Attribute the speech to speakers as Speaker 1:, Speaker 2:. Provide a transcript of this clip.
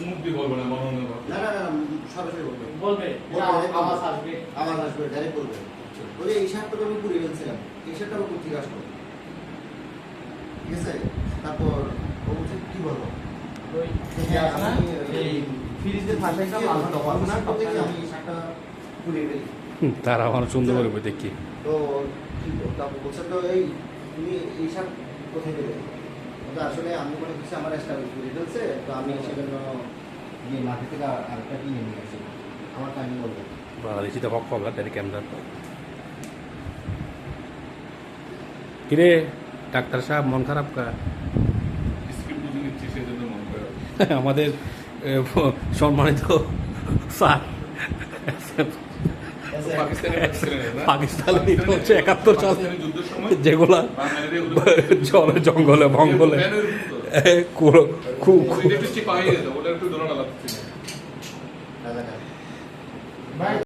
Speaker 1: মুখ দিয়ে বলবে না, মনে
Speaker 2: না না না, সরাসরি বলবে।
Speaker 3: বলবে আওয়াজ আসবে,
Speaker 2: আওয়াজ আসবে, ডাইরেক্ট বলবে। বলে এই শার্টটা আমি পুড়ে ফেলছিলাম, এই শার্টটা আমার কোথেকে আসলো, ঠিক আছে? তারপর ও বলছে কি বলবো,
Speaker 3: ওই
Speaker 2: হ্যাঁ আমি
Speaker 3: এই ফ্রিজে ভাষাটা আলাদা তফাৎ না,
Speaker 2: দেখি আমি এই শার্টটা পুড়ে ফেলি।
Speaker 4: তারা আমার সুন্দর করে দেখি।
Speaker 2: তো কি তারপর বলছে তো এই তুমি এই শার্ট কোথায় পেলে? তো আসলে আমি মনে করছি আমার একটা পুড়ে ফেলছে, তো আমি সেজন্য গিয়ে মাঠে থেকে আরেকটা কিনে নিয়ে আসি। আমার টাইম বলবে
Speaker 4: দেখি তো কখন তাদের ক্যামেরা। কিরে ডাক্তার সাহেব, মন খারাপ কা?
Speaker 1: স্ক্রিপ্ট বুঝে নিচ্ছি, সেজন্য মন খারাপ।
Speaker 4: আমাদের সম্মানিত স্যার পাকিস্তানি হচ্ছে 71 সালে
Speaker 1: পাকিস্তানি যুদ্ধের সময়
Speaker 4: যেগুলা জলে জঙ্গলে ভঙ্গলে
Speaker 1: পাইয়ে যেত, ওটা একটু দোলাটা লাগছে।
Speaker 2: ভাই